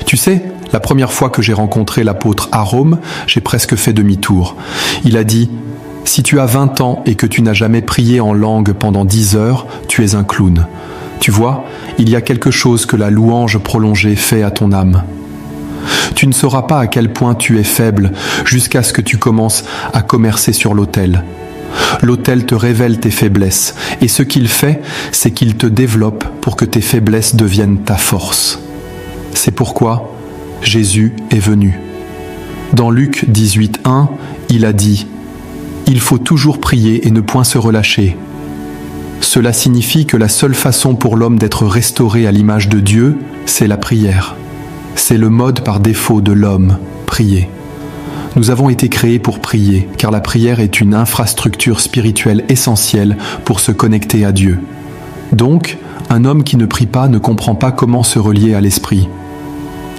Tu sais, la première fois que j'ai rencontré l'apôtre à Rome, j'ai presque fait demi-tour. Il a dit « Si tu as 20 ans et que tu n'as jamais prié en langue pendant 10 heures, tu es un clown. Tu vois, il y a quelque chose que la louange prolongée fait à ton âme. Tu ne sauras pas à quel point tu es faible jusqu'à ce que tu commences à commercer sur l'autel. L'autel te révèle tes faiblesses et ce qu'il fait, c'est qu'il te développe pour que tes faiblesses deviennent ta force. C'est pourquoi Jésus est venu. Dans Luc 18:1, il a dit « Il faut toujours prier et ne point se relâcher. » Cela signifie que la seule façon pour l'homme d'être restauré à l'image de Dieu, c'est la prière. C'est le mode par défaut de l'homme, prier. Nous avons été créés pour prier, car la prière est une infrastructure spirituelle essentielle pour se connecter à Dieu. Donc, un homme qui ne prie pas ne comprend pas comment se relier à l'esprit.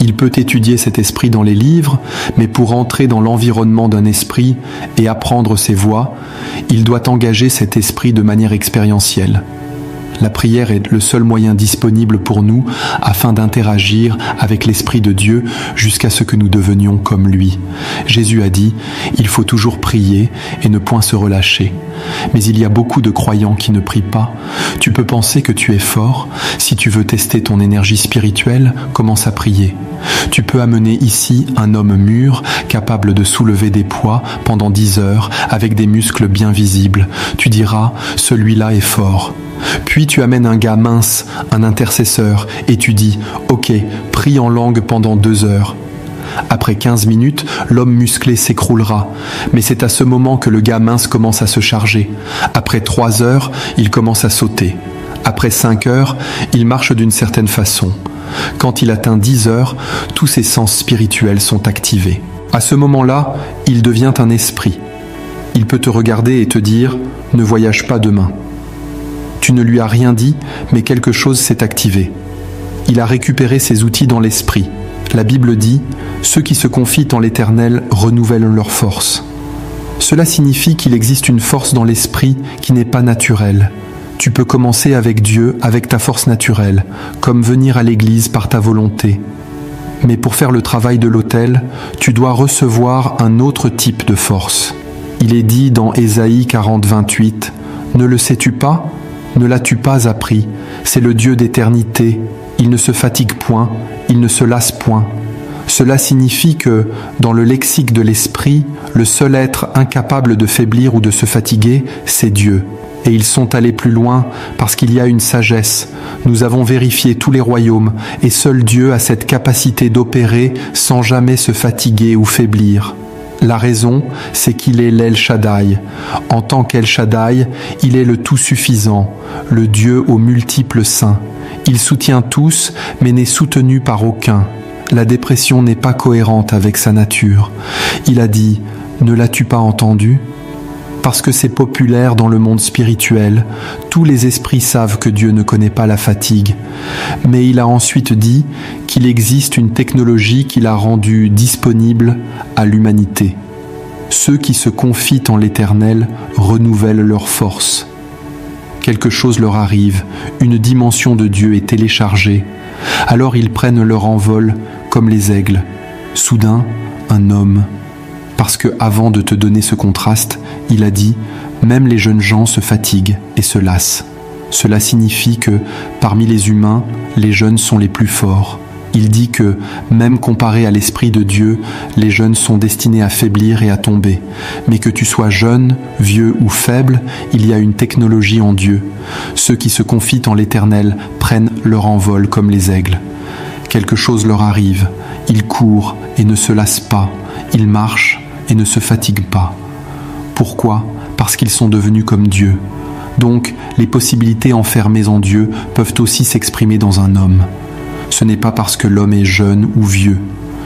Il peut étudier cet esprit dans les livres, mais pour entrer dans l'environnement d'un esprit et apprendre ses voies, il doit engager cet esprit de manière expérientielle. La prière est le seul moyen disponible pour nous afin d'interagir avec l'Esprit de Dieu jusqu'à ce que nous devenions comme lui. Jésus a dit « Il faut toujours prier et ne point se relâcher ». Mais il y a beaucoup de croyants qui ne prient pas. Tu peux penser que tu es fort. Si tu veux tester ton énergie spirituelle, commence à prier. Tu peux amener ici un homme mûr, capable de soulever des poids pendant 10 heures, avec des muscles bien visibles. Tu diras « Celui-là est fort ». Puis tu amènes un gars mince, un intercesseur, et tu dis « Ok, prie en langue pendant 2 heures ». Après 15 minutes, l'homme musclé s'écroulera. Mais c'est à ce moment que le gars mince commence à se charger. Après 3 heures, il commence à sauter. Après 5 heures, il marche d'une certaine façon. Quand il atteint 10 heures, tous ses sens spirituels sont activés. À ce moment-là, il devient un esprit. Il peut te regarder et te dire « Ne voyage pas demain ». Tu ne lui as rien dit, mais quelque chose s'est activé. Il a récupéré ses outils dans l'esprit. La Bible dit « Ceux qui se confient en l'Éternel renouvellent leur force ». Cela signifie qu'il existe une force dans l'esprit qui n'est pas naturelle. Tu peux commencer avec Dieu, avec ta force naturelle, comme venir à l'église par ta volonté. Mais pour faire le travail de l'autel, tu dois recevoir un autre type de force. Il est dit dans Ésaïe 40:28 « Ne le sais-tu pas ? Ne l'as-tu pas appris ? C'est le Dieu d'éternité. Il ne se fatigue point, il ne se lasse point. » Cela signifie que, dans le lexique de l'esprit, le seul être incapable de faiblir ou de se fatiguer, c'est Dieu. Et ils sont allés plus loin parce qu'il y a une sagesse. Nous avons vérifié tous les royaumes et seul Dieu a cette capacité d'opérer sans jamais se fatiguer ou faiblir. La raison, c'est qu'il est l'El Shaddai. En tant qu'El Shaddai, il est le tout-suffisant, le Dieu aux multiples seins. Il soutient tous, mais n'est soutenu par aucun. La dépression n'est pas cohérente avec sa nature. Il a dit « Ne l'as-tu pas entendu ?» Parce que c'est populaire dans le monde spirituel, tous les esprits savent que Dieu ne connaît pas la fatigue. Mais il a ensuite dit qu'il existe une technologie qu'il a rendue disponible à l'humanité. Ceux qui se confient en l'Éternel renouvellent leur force. Quelque chose leur arrive, une dimension de Dieu est téléchargée. Alors ils prennent leur envol comme les aigles. Soudain, un homme. Parce que avant de te donner ce contraste, il a dit « Même les jeunes gens se fatiguent et se lassent ». Cela signifie que, parmi les humains, les jeunes sont les plus forts. Il dit que, même comparé à l'Esprit de Dieu, les jeunes sont destinés à faiblir et à tomber. Mais que tu sois jeune, vieux ou faible, il y a une technologie en Dieu. Ceux qui se confient en l'Éternel prennent leur envol comme les aigles. Quelque chose leur arrive. Ils courent et ne se lassent pas. Ils marchent et ne se fatiguent pas. Pourquoi ? Parce qu'ils sont devenus comme Dieu. Donc, les possibilités enfermées en Dieu peuvent aussi s'exprimer dans un homme. Ce n'est pas parce que l'homme est jeune ou vieux.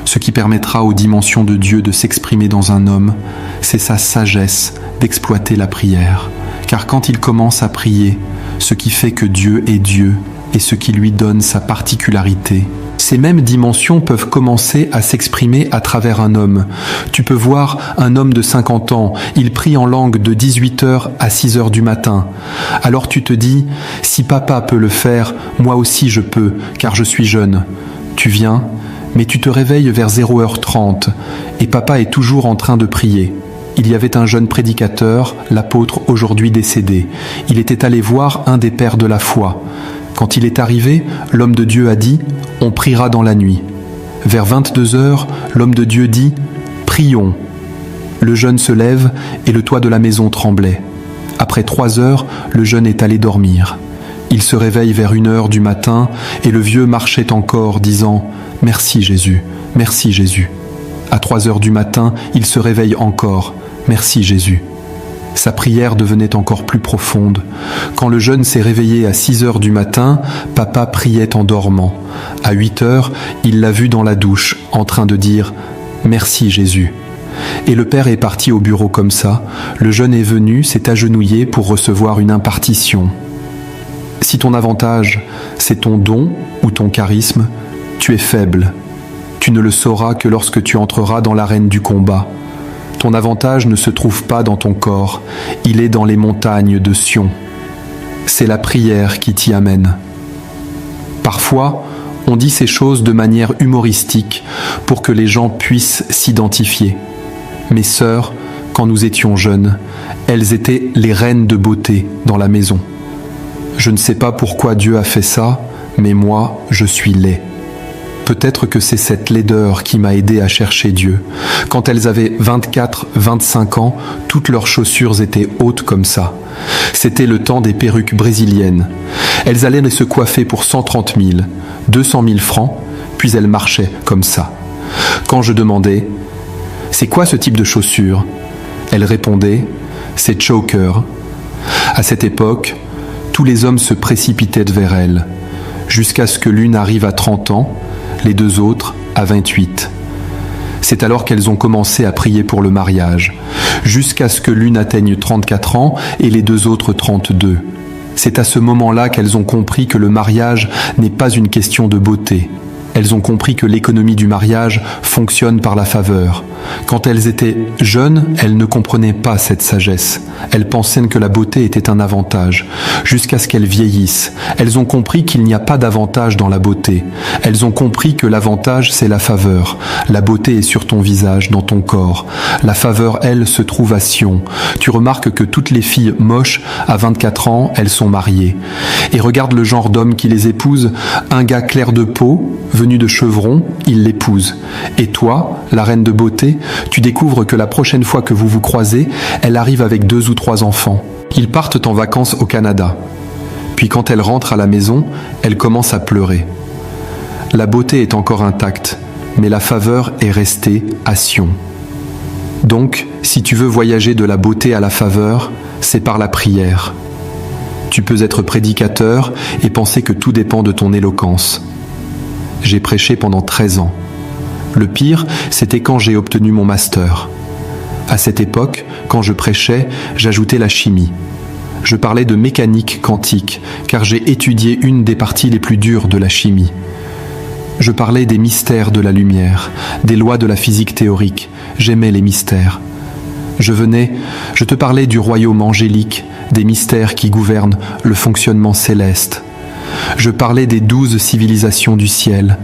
Ce qui permettra aux dimensions de Dieu de s'exprimer dans un homme, c'est sa sagesse d'exploiter la prière. Car quand il commence à prier, ce qui fait que Dieu est Dieu et ce qui lui donne sa particularité, ces mêmes dimensions peuvent commencer à s'exprimer à travers un homme. Tu peux voir un homme de 50 ans, il prie en langue de 18h à 6h du matin. Alors tu te dis, si papa peut le faire, moi aussi je peux, car je suis jeune. Tu viens Mais tu te réveilles vers 0h30 et papa est toujours en train de prier. Il y avait un jeune prédicateur, l'apôtre aujourd'hui décédé. Il était allé voir un des pères de la foi. Quand il est arrivé, l'homme de Dieu a dit « On priera dans la nuit ». Vers 22h, l'homme de Dieu dit « Prions ». Le jeune se lève et le toit de la maison tremblait. Après 3 heures, le jeune est allé dormir. Il se réveille vers 1h du matin et le vieux marchait encore, disant « Merci Jésus, merci Jésus ». À 3 heures du matin, il se réveille encore « Merci Jésus ». Sa prière devenait encore plus profonde. Quand le jeune s'est réveillé à 6 heures du matin, papa priait en dormant. À 8 heures, il l'a vu dans la douche, en train de dire « Merci Jésus ». Et le père est parti au bureau comme ça. Le jeune est venu, s'est agenouillé pour recevoir une impartition. Si ton avantage, c'est ton don ou ton charisme, tu es faible. Tu ne le sauras que lorsque tu entreras dans l'arène du combat. Ton avantage ne se trouve pas dans ton corps, il est dans les montagnes de Sion. C'est la prière qui t'y amène. Parfois, on dit ces choses de manière humoristique pour que les gens puissent s'identifier. Mes sœurs, quand nous étions jeunes, elles étaient les reines de beauté dans la maison. Je ne sais pas pourquoi Dieu a fait ça, mais moi, je suis laid. Peut-être que c'est cette laideur qui m'a aidé à chercher Dieu. Quand elles avaient 24, 25 ans, toutes leurs chaussures étaient hautes comme ça. C'était le temps des perruques brésiliennes. Elles allaient se coiffer pour 130 000, 200 000 francs, puis elles marchaient comme ça. Quand je demandais « C'est quoi ce type de chaussures ?» Elles répondaient « C'est choker ». À cette époque, tous les hommes se précipitaient vers elles, jusqu'à ce que l'une arrive à 30 ans, les deux autres à 28. C'est alors qu'elles ont commencé à prier pour le mariage, jusqu'à ce que l'une atteigne 34 ans et les deux autres 32. C'est à ce moment-là qu'elles ont compris que le mariage n'est pas une question de beauté. Elles ont compris que l'économie du mariage fonctionne par la faveur. Quand elles étaient jeunes, elles ne comprenaient pas cette sagesse. Elles pensaient que la beauté était un avantage. Jusqu'à ce qu'elles vieillissent, elles ont compris qu'il n'y a pas d'avantage dans la beauté. Elles ont compris que l'avantage, c'est la faveur. La beauté est sur ton visage, dans ton corps. La faveur, elle, se trouve à Sion. Tu remarques que toutes les filles moches, à 24 ans, elles sont mariées. Et regarde le genre d'homme qui les épouse. Un gars clair de peau, venu de Chevron, il l'épouse. Et toi, la reine de beauté, tu découvres que la prochaine fois que vous vous croisez, elle arrive avec 2 ou 3 enfants. Ils partent en vacances au Canada. Puis quand elle rentre à la maison, elle commence à pleurer. La beauté est encore intacte, mais la faveur est restée à Sion. Donc, si tu veux voyager de la beauté à la faveur, c'est par la prière. Tu peux être prédicateur et penser que tout dépend de ton éloquence. J'ai prêché pendant 13 ans. Le pire, c'était quand j'ai obtenu mon master. À cette époque, quand je prêchais, j'ajoutais la chimie. Je parlais de mécanique quantique, car j'ai étudié une des parties les plus dures de la chimie. Je parlais des mystères de la lumière, des lois de la physique théorique. J'aimais les mystères. Je te parlais du royaume angélique, des mystères qui gouvernent le fonctionnement céleste. Je parlais des 12 civilisations du ciel,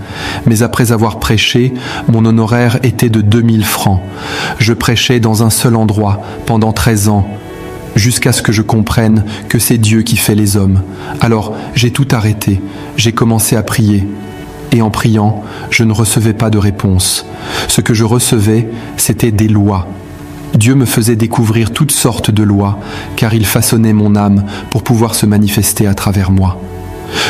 mais après avoir prêché, mon honoraire était de 2000 francs. Je prêchais dans un seul endroit pendant 13 ans, jusqu'à ce que je comprenne que c'est Dieu qui fait les hommes. Alors j'ai tout arrêté, j'ai commencé à prier. Et en priant, je ne recevais pas de réponse. Ce que je recevais, c'était des lois. Dieu me faisait découvrir toutes sortes de lois, car il façonnait mon âme pour pouvoir se manifester à travers moi.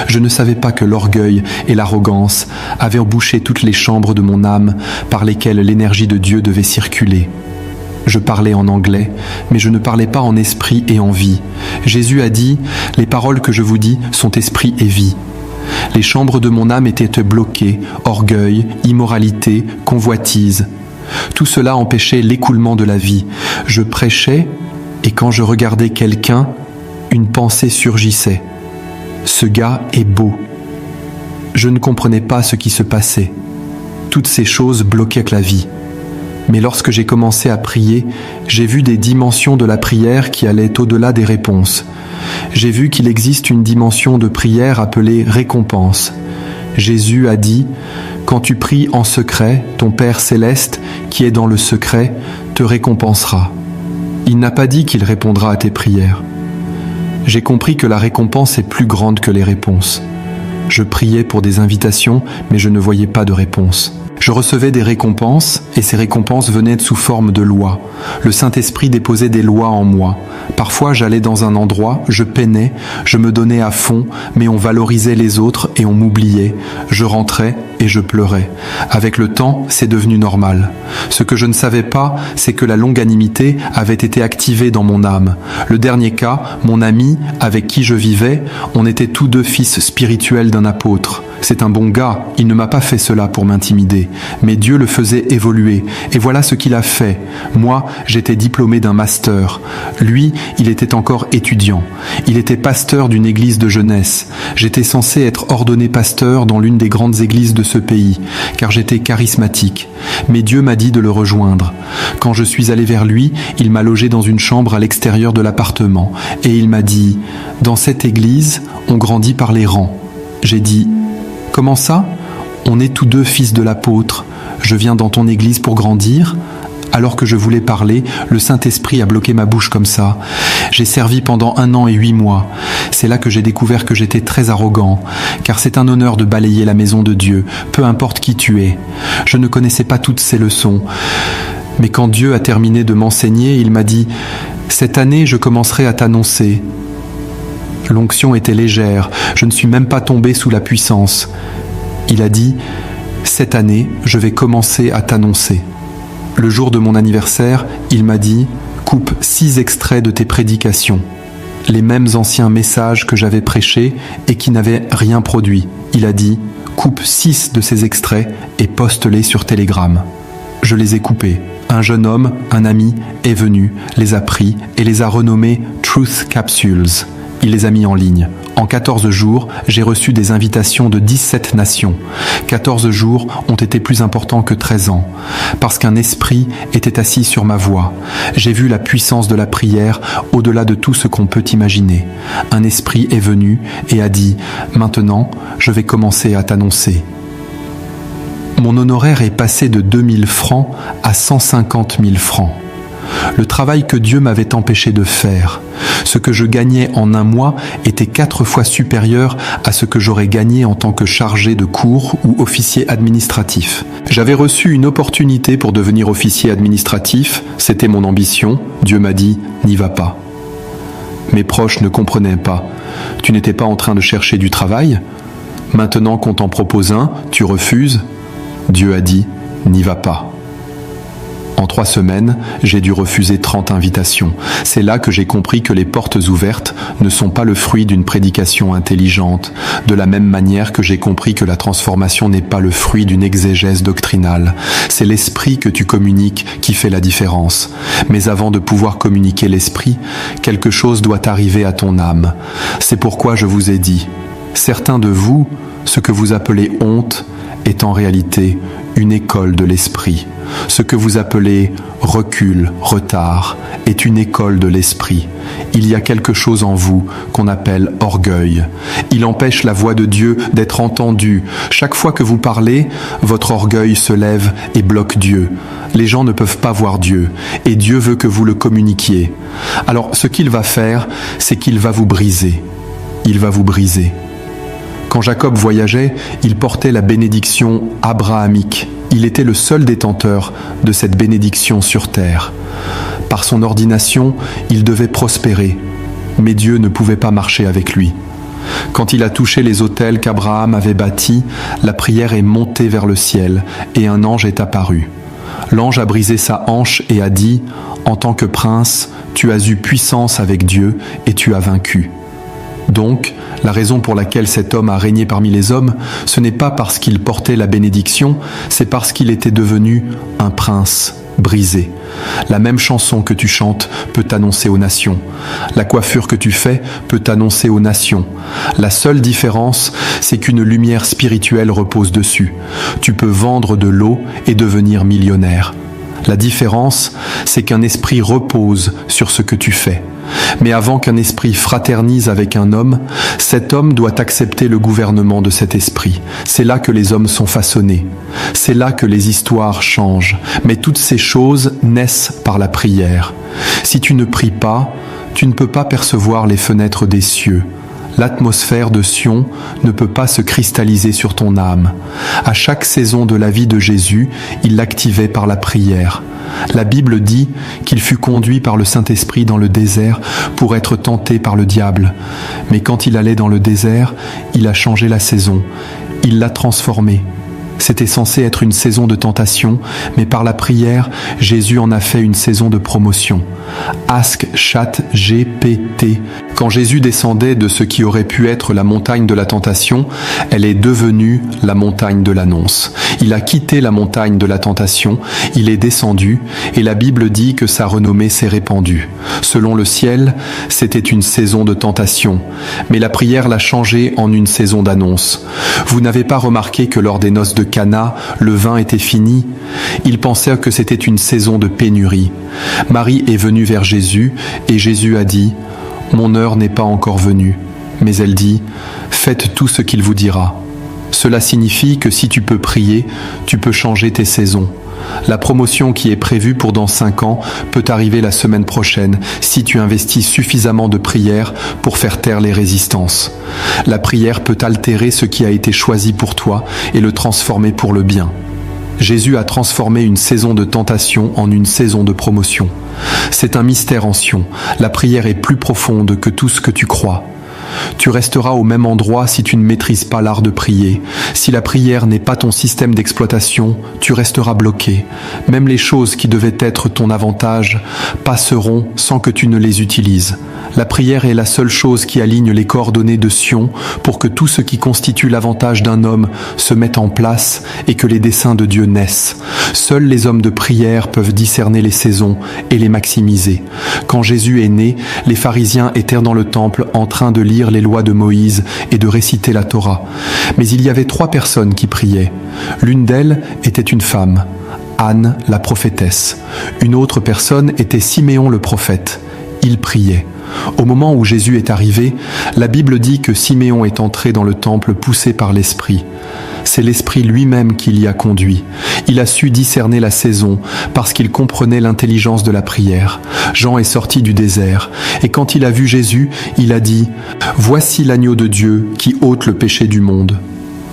Je ne savais pas que l'orgueil et l'arrogance avaient bouché toutes les chambres de mon âme par lesquelles l'énergie de Dieu devait circuler. Je parlais en anglais, mais je ne parlais pas en esprit et en vie. Jésus a dit « Les paroles que je vous dis sont esprit et vie ». Les chambres de mon âme étaient bloquées, orgueil, immoralité, convoitise. Tout cela empêchait l'écoulement de la vie. Je prêchais, et quand je regardais quelqu'un, une pensée surgissait. Ce gars est beau. Je ne comprenais pas ce qui se passait. Toutes ces choses bloquaient la vie. Mais lorsque j'ai commencé à prier, j'ai vu des dimensions de la prière qui allaient au-delà des réponses. J'ai vu qu'il existe une dimension de prière appelée récompense. Jésus a dit « Quand tu pries en secret, ton Père céleste, qui est dans le secret, te récompensera. Il n'a pas dit qu'il répondra à tes prières. J'ai compris que la récompense est plus grande que les réponses. Je priais pour des invitations, mais je ne voyais pas de réponse. Je recevais des récompenses, et ces récompenses venaient sous forme de lois. Le Saint-Esprit déposait des lois en moi. Parfois, j'allais dans un endroit, je peinais, je me donnais à fond, mais on valorisait les autres et on m'oubliait. Je rentrais et je pleurais. Avec le temps, c'est devenu normal. Ce que je ne savais pas, c'est que la longanimité avait été activée dans mon âme. Le dernier cas, mon ami, avec qui je vivais, on était tous deux fils spirituels d'un apôtre. C'est un bon gars, il ne m'a pas fait cela pour m'intimider, mais Dieu le faisait évoluer, et voilà ce qu'il a fait. Moi, j'étais diplômé d'un master. Lui, il était encore étudiant. Il était pasteur d'une église de jeunesse. J'étais censé être ordonné pasteur dans l'une des grandes églises de ce pays, car j'étais charismatique. Mais Dieu m'a dit de le rejoindre. Quand je suis allé vers lui, il m'a logé dans une chambre à l'extérieur de l'appartement, et il m'a dit « Dans cette église, on grandit par les rangs. » J'ai dit « Comment ça ? On est tous deux fils de l'apôtre. Je viens dans ton église pour grandir ?» Alors que je voulais parler, le Saint-Esprit a bloqué ma bouche comme ça. J'ai servi pendant 1 an et 8 mois. C'est là que j'ai découvert que j'étais très arrogant, car c'est un honneur de balayer la maison de Dieu, peu importe qui tu es. Je ne connaissais pas toutes ces leçons. Mais quand Dieu a terminé de m'enseigner, il m'a dit « Cette année, je commencerai à t'annoncer. » L'onction était légère, je ne suis même pas tombé sous la puissance. Il a dit « Cette année, je vais commencer à t'annoncer. » Le jour de mon anniversaire, il m'a dit « Coupe 6 extraits de tes prédications. » Les mêmes anciens messages que j'avais prêchés et qui n'avaient rien produit. Il a dit « Coupe 6 de ces extraits et poste-les sur Telegram. » Je les ai coupés. Un jeune homme, un ami, est venu, les a pris et les a renommés « Truth Capsules ». Il les a mis en ligne. En 14 jours, j'ai reçu des invitations de 17 nations. 14 jours ont été plus importants que 13 ans, parce qu'un esprit était assis sur ma voix. J'ai vu la puissance de la prière au-delà de tout ce qu'on peut imaginer. Un esprit est venu et a dit « Maintenant, je vais commencer à t'annoncer. » Mon honoraire est passé de 2000 francs à 150 000 francs. Le travail que Dieu m'avait empêché de faire. Ce que je gagnais en 1 mois était 4 fois supérieur à ce que j'aurais gagné en tant que chargé de cours ou officier administratif. J'avais reçu une opportunité pour devenir officier administratif, c'était mon ambition. Dieu m'a dit « N'y va pas ». Mes proches ne comprenaient pas. « Tu n'étais pas en train de chercher du travail ? Maintenant qu'on t'en propose un, tu refuses ?» Dieu a dit « N'y va pas ». En 3 semaines, j'ai dû refuser 30 invitations. C'est là que j'ai compris que les portes ouvertes ne sont pas le fruit d'une prédication intelligente, de la même manière que j'ai compris que la transformation n'est pas le fruit d'une exégèse doctrinale. C'est l'esprit que tu communiques qui fait la différence. Mais avant de pouvoir communiquer l'esprit, quelque chose doit arriver à ton âme. C'est pourquoi je vous ai dit, certains de vous, ce que vous appelez honte, est en réalité une école de l'esprit. Ce que vous appelez recul, retard, est une école de l'esprit. Il y a quelque chose en vous qu'on appelle orgueil. Il empêche la voix de Dieu d'être entendue. Chaque fois que vous parlez, votre orgueil se lève et bloque Dieu. Les gens ne peuvent pas voir Dieu, et Dieu veut que vous le communiquiez. Alors, ce qu'il va faire, c'est qu'il va vous briser. Il va vous briser. Quand Jacob voyageait, il portait la bénédiction abrahamique. Il était le seul détenteur de cette bénédiction sur terre. Par son ordination, il devait prospérer, mais Dieu ne pouvait pas marcher avec lui. Quand il a touché les autels qu'Abraham avait bâtis, la prière est montée vers le ciel et un ange est apparu. L'ange a brisé sa hanche et a dit « En tant que prince, tu as eu puissance avec Dieu et tu as vaincu. » Donc, la raison pour laquelle cet homme a régné parmi les hommes, ce n'est pas parce qu'il portait la bénédiction, c'est parce qu'il était devenu un prince brisé. La même chanson que tu chantes peut t'annoncer aux nations. La coiffure que tu fais peut t'annoncer aux nations. La seule différence, c'est qu'une lumière spirituelle repose dessus. Tu peux vendre de l'eau et devenir millionnaire. La différence, c'est qu'un esprit repose sur ce que tu fais. Mais avant qu'un esprit fraternise avec un homme, cet homme doit accepter le gouvernement de cet esprit. C'est là que les hommes sont façonnés. C'est là que les histoires changent. Mais toutes ces choses naissent par la prière. Si tu ne pries pas, tu ne peux pas percevoir les fenêtres des cieux. L'atmosphère de Sion ne peut pas se cristalliser sur ton âme. À chaque saison de la vie de Jésus, il l'activait par la prière. La Bible dit qu'il fut conduit par le Saint-Esprit dans le désert pour être tenté par le diable. Mais quand il allait dans le désert, il a changé la saison. Il l'a transformée. C'était censé être une saison de tentation, mais par la prière, Jésus en a fait une saison de promotion. Ask Chat GPT. Quand Jésus descendait de ce qui aurait pu être la montagne de la tentation, elle est devenue la montagne de l'annonce. Il a quitté la montagne de la tentation, il est descendu, et la Bible dit que sa renommée s'est répandue. Selon le ciel, c'était une saison de tentation, mais la prière l'a changée en une saison d'annonce. Vous n'avez pas remarqué que lors des noces de Cana, le vin était fini? Ils pensaient que c'était une saison de pénurie. Marie est venue vers Jésus et Jésus a dit « Mon heure n'est pas encore venue ». Mais elle dit « Faites tout ce qu'il vous dira ». Cela signifie que si tu peux prier, tu peux changer tes saisons. La promotion qui est prévue pour dans 5 ans peut arriver la semaine prochaine si tu investis suffisamment de prière pour faire taire les résistances. La prière peut altérer ce qui a été choisi pour toi et le transformer pour le bien. Jésus a transformé une saison de tentation en une saison de promotion. C'est un mystère en Sion. La prière est plus profonde que tout ce que tu crois. Tu resteras au même endroit si tu ne maîtrises pas l'art de prier. Si la prière n'est pas ton système d'exploitation, tu resteras bloqué. Même les choses qui devaient être ton avantage passeront sans que tu ne les utilises. La prière est la seule chose qui aligne les coordonnées de Sion pour que tout ce qui constitue l'avantage d'un homme se mette en place et que les desseins de Dieu naissent. Seuls les hommes de prière peuvent discerner les saisons et les maximiser. Quand Jésus est né, les pharisiens étaient dans le temple en train de lire les lois de Moïse et de réciter la Torah. Mais il y avait 3 personnes qui priaient. L'une d'elles était une femme, Anne la prophétesse. Une autre personne était Siméon le prophète. Il priait. Au moment où Jésus est arrivé, la Bible dit que Siméon est entré dans le temple poussé par l'Esprit. C'est l'Esprit lui-même qui l'y a conduit. Il a su discerner la saison parce qu'il comprenait l'intelligence de la prière. Jean est sorti du désert et quand il a vu Jésus, il a dit « Voici l'agneau de Dieu qui ôte le péché du monde ».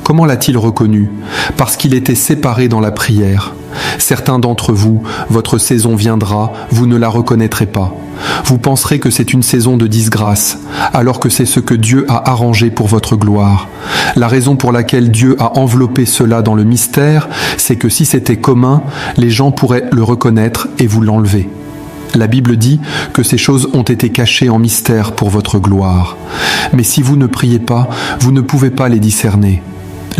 Comment l'a-t-il reconnu? Parce qu'il était séparé dans la prière. Certains d'entre vous, votre saison viendra, vous ne la reconnaîtrez pas. Vous penserez que c'est une saison de disgrâce, alors que c'est ce que Dieu a arrangé pour votre gloire. La raison pour laquelle Dieu a enveloppé cela dans le mystère, c'est que si c'était commun, les gens pourraient le reconnaître et vous l'enlever. La Bible dit que ces choses ont été cachées en mystère pour votre gloire. Mais si vous ne priez pas, vous ne pouvez pas les discerner.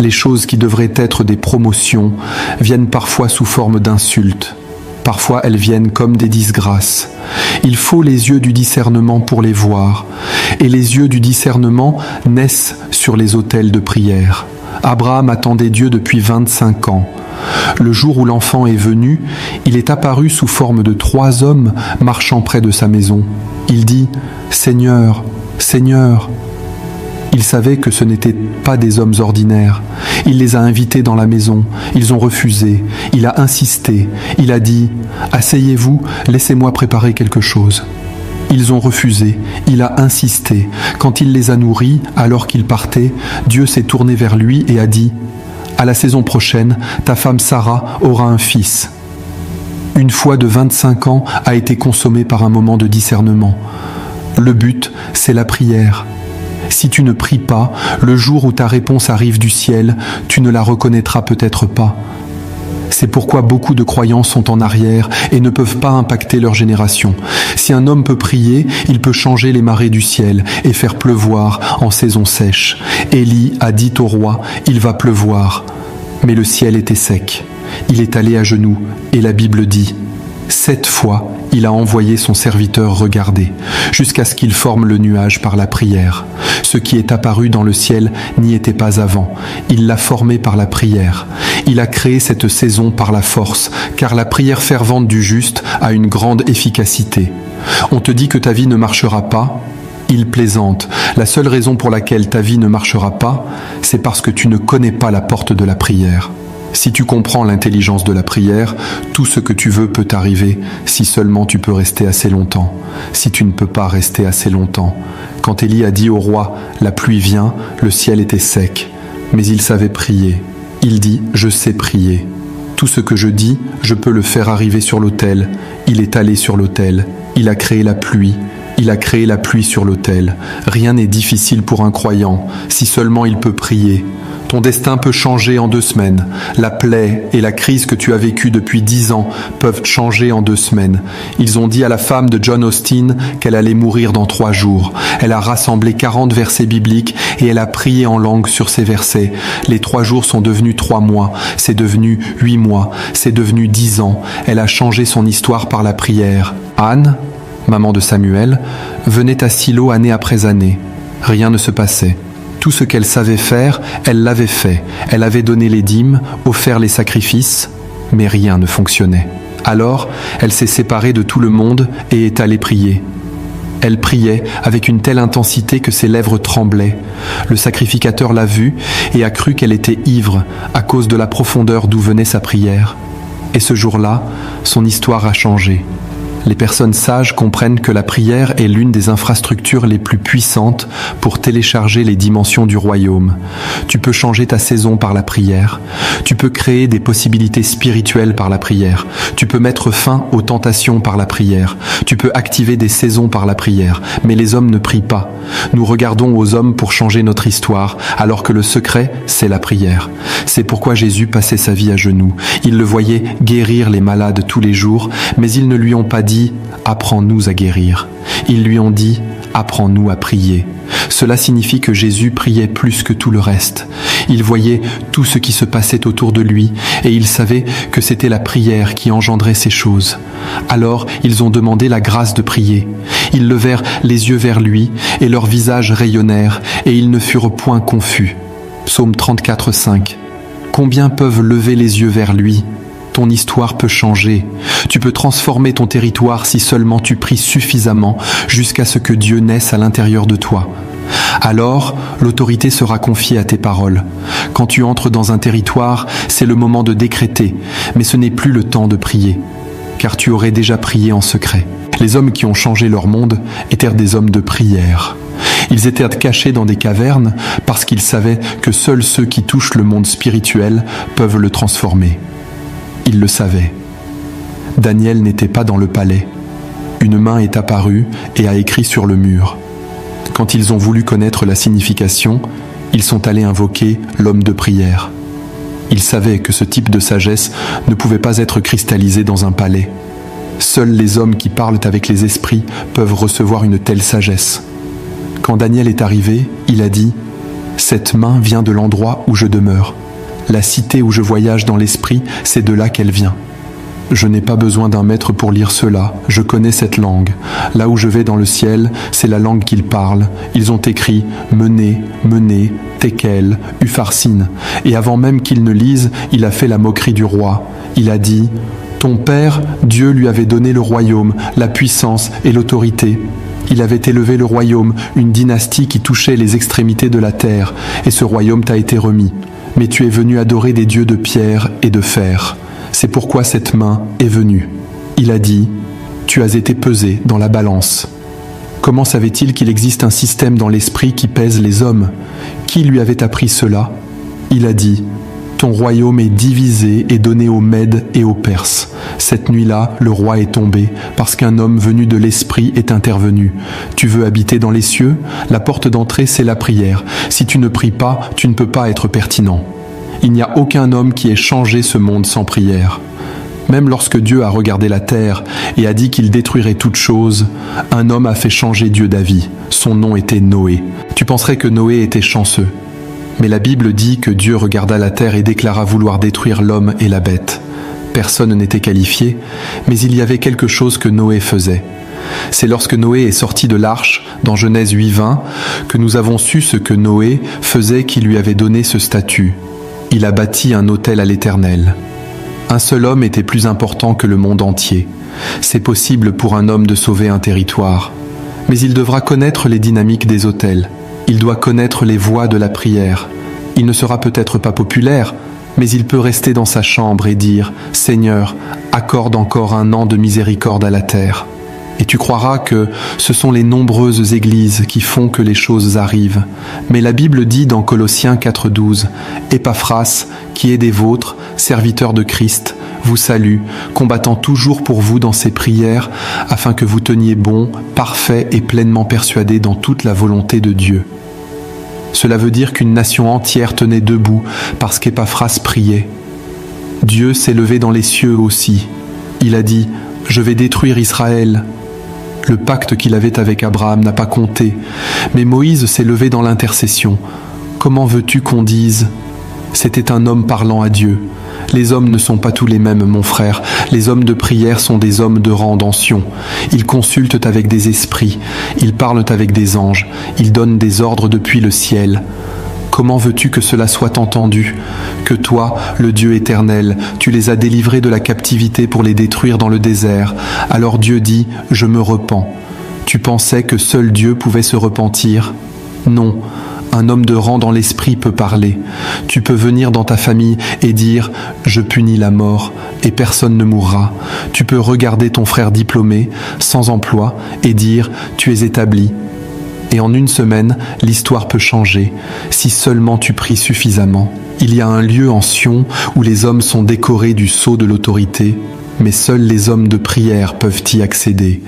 Les choses qui devraient être des promotions viennent parfois sous forme d'insultes. Parfois elles viennent comme des disgrâces. Il faut les yeux du discernement pour les voir. Et les yeux du discernement naissent sur les autels de prière. Abraham attendait Dieu depuis 25 ans. Le jour où l'enfant est venu, il est apparu sous forme de 3 hommes marchant près de sa maison. Il dit « Seigneur, Seigneur ». Il savait que ce n'étaient pas des hommes ordinaires. Il les a invités dans la maison. Ils ont refusé. Il a insisté. Il a dit « Asseyez-vous, laissez-moi préparer quelque chose ». Ils ont refusé. Il a insisté. Quand il les a nourris, alors qu'il partait, Dieu s'est tourné vers lui et a dit « À la saison prochaine, ta femme Sarah aura un fils ». Une foi de 25 ans a été consommée par un moment de discernement. Le but, c'est la prière. Si tu ne pries pas, le jour où ta réponse arrive du ciel, tu ne la reconnaîtras peut-être pas. C'est pourquoi beaucoup de croyants sont en arrière et ne peuvent pas impacter leur génération. Si un homme peut prier, il peut changer les marées du ciel et faire pleuvoir en saison sèche. Élie a dit au roi, il va pleuvoir. Mais le ciel était sec. Il est allé à genoux et la Bible dit, 7 fois, il a envoyé son serviteur regarder, jusqu'à ce qu'il forme le nuage par la prière. Ce qui est apparu dans le ciel n'y était pas avant. Il l'a formé par la prière. Il a créé cette saison par la force, car la prière fervente du juste a une grande efficacité. On te dit que ta vie ne marchera pas. Il plaisante. La seule raison pour laquelle ta vie ne marchera pas, c'est parce que tu ne connais pas la porte de la prière. Si tu comprends l'intelligence de la prière, tout ce que tu veux peut t'arriver, si seulement tu peux rester assez longtemps. Si tu ne peux pas rester assez longtemps. Quand Élie a dit au roi « La pluie vient », le ciel était sec. Mais il savait prier. Il dit « Je sais prier ». Tout ce que je dis, je peux le faire arriver sur l'autel. Il est allé sur l'autel. Il a créé la pluie. Il a créé la pluie sur l'autel. Rien n'est difficile pour un croyant, si seulement il peut prier. Ton destin peut changer en 2 semaines. La plaie et la crise que tu as vécue depuis 10 ans peuvent changer en 2 semaines. Ils ont dit à la femme de John Austin qu'elle allait mourir dans 3 jours. Elle a rassemblé 40 versets bibliques et elle a prié en langue sur ces versets. Les 3 jours sont devenus 3 mois. C'est devenu 8 mois. C'est devenu 10 ans. Elle a changé son histoire par la prière. Anne, maman de Samuel, venait à Silo année après année. Rien ne se passait. Tout ce qu'elle savait faire, elle l'avait fait. Elle avait donné les dîmes, offert les sacrifices, mais rien ne fonctionnait. Alors, elle s'est séparée de tout le monde et est allée prier. Elle priait avec une telle intensité que ses lèvres tremblaient. Le sacrificateur l'a vue et a cru qu'elle était ivre à cause de la profondeur d'où venait sa prière. Et ce jour-là, son histoire a changé. Les personnes sages comprennent que la prière est l'une des infrastructures les plus puissantes pour télécharger les dimensions du royaume. Tu peux changer ta saison par la prière. Tu peux créer des possibilités spirituelles par la prière. Tu peux mettre fin aux tentations par la prière. Tu peux activer des saisons par la prière. Mais les hommes ne prient pas. Nous regardons aux hommes pour changer notre histoire, alors que le secret, c'est la prière. C'est pourquoi Jésus passait sa vie à genoux. Il le voyait guérir les malades tous les jours, mais ils ne lui ont pas dit « Apprends-nous à guérir ». Ils lui ont dit « Apprends-nous à prier ». Cela signifie que Jésus priait plus que tout le reste. Il voyait tout ce qui se passait autour de lui et il savait que c'était la prière qui engendrait ces choses. Alors, ils ont demandé la grâce de prier. Ils levèrent les yeux vers lui et leurs visages rayonnèrent et ils ne furent point confus. Psaume 34, 5. Combien peuvent lever les yeux vers lui ? Ton histoire peut changer. Tu peux transformer ton territoire si seulement tu pries suffisamment jusqu'à ce que Dieu naisse à l'intérieur de toi. Alors, l'autorité sera confiée à tes paroles. Quand tu entres dans un territoire, c'est le moment de décréter, mais ce n'est plus le temps de prier, car tu aurais déjà prié en secret. Les hommes qui ont changé leur monde étaient des hommes de prière. Ils étaient cachés dans des cavernes parce qu'ils savaient que seuls ceux qui touchent le monde spirituel peuvent le transformer. Ils le savaient. Daniel n'était pas dans le palais. Une main est apparue et a écrit sur le mur. Quand ils ont voulu connaître la signification, ils sont allés invoquer l'homme de prière. Ils savaient que ce type de sagesse ne pouvait pas être cristallisé dans un palais. Seuls les hommes qui parlent avec les esprits peuvent recevoir une telle sagesse. Quand Daniel est arrivé, il a dit « Cette main vient de l'endroit où je demeure. La cité où je voyage dans l'esprit, c'est de là qu'elle vient. Je n'ai pas besoin d'un maître pour lire cela, je connais cette langue. Là où je vais dans le ciel, c'est la langue qu'ils parlent. Ils ont écrit Mené, Mené, Tekel, Upharsin. Et avant même qu'ils ne lisent, il a fait la moquerie du roi. Il a dit « Ton père, Dieu lui avait donné le royaume, la puissance et l'autorité. Il avait élevé le royaume, une dynastie qui touchait les extrémités de la terre, et ce royaume t'a été remis. Mais tu es venu adorer des dieux de pierre et de fer. C'est pourquoi cette main est venue. » Il a dit « Tu as été pesé dans la balance. » Comment savait-il qu'il existe un système dans l'esprit qui pèse les hommes ? Qui lui avait appris cela ? Il a dit « Ton royaume est divisé et donné aux Mèdes et aux Perses. Cette nuit-là, le roi est tombé, parce qu'un homme venu de l'esprit est intervenu. Tu veux habiter dans les cieux ? La porte d'entrée, c'est la prière. Si tu ne pries pas, tu ne peux pas être pertinent. Il n'y a aucun homme qui ait changé ce monde sans prière. Même lorsque Dieu a regardé la terre et a dit qu'il détruirait toute chose, un homme a fait changer Dieu d'avis. Son nom était Noé. Tu penserais que Noé était chanceux. Mais la Bible dit que Dieu regarda la terre et déclara vouloir détruire l'homme et la bête. Personne n'était qualifié, mais il y avait quelque chose que Noé faisait. C'est lorsque Noé est sorti de l'arche, dans Genèse 8:20, que nous avons su ce que Noé faisait qui lui avait donné ce statut. Il a bâti un autel à l'Éternel. Un seul homme était plus important que le monde entier. C'est possible pour un homme de sauver un territoire. Mais il devra connaître les dynamiques des autels. Il doit connaître les voies de la prière. Il ne sera peut-être pas populaire, mais il peut rester dans sa chambre et dire « Seigneur, accorde encore un an de miséricorde à la terre ». Et tu croiras que ce sont les nombreuses églises qui font que les choses arrivent. Mais la Bible dit dans Colossiens 4,12 « Épaphras, qui est des vôtres, serviteur de Christ, vous salue, combattant toujours pour vous dans ses prières, afin que vous teniez bon, parfait et pleinement persuadé dans toute la volonté de Dieu. » Cela veut dire qu'une nation entière tenait debout parce qu'Épaphras priait. Dieu s'est levé dans les cieux aussi. Il a dit « Je vais détruire Israël ». Le pacte qu'il avait avec Abraham n'a pas compté, mais Moïse s'est levé dans l'intercession. Comment veux-tu qu'on dise ? C'était un homme parlant à Dieu. Les hommes ne sont pas tous les mêmes, mon frère. Les hommes de prière sont des hommes de rang d'anciens. Ils consultent avec des esprits, ils parlent avec des anges, ils donnent des ordres depuis le ciel. Comment veux-tu que cela soit entendu ? Que toi, le Dieu éternel, tu les as délivrés de la captivité pour les détruire dans le désert. Alors Dieu dit, je me repens. Tu pensais que seul Dieu pouvait se repentir ? Non. Un homme de rang dans l'esprit peut parler. Tu peux venir dans ta famille et dire « Je punis la mort » et personne ne mourra. Tu peux regarder ton frère diplômé, sans emploi, et dire « Tu es établi ». Et en une semaine, l'histoire peut changer, si seulement tu pries suffisamment. Il y a un lieu en Sion où les hommes sont décorés du sceau de l'autorité, mais seuls les hommes de prière peuvent y accéder.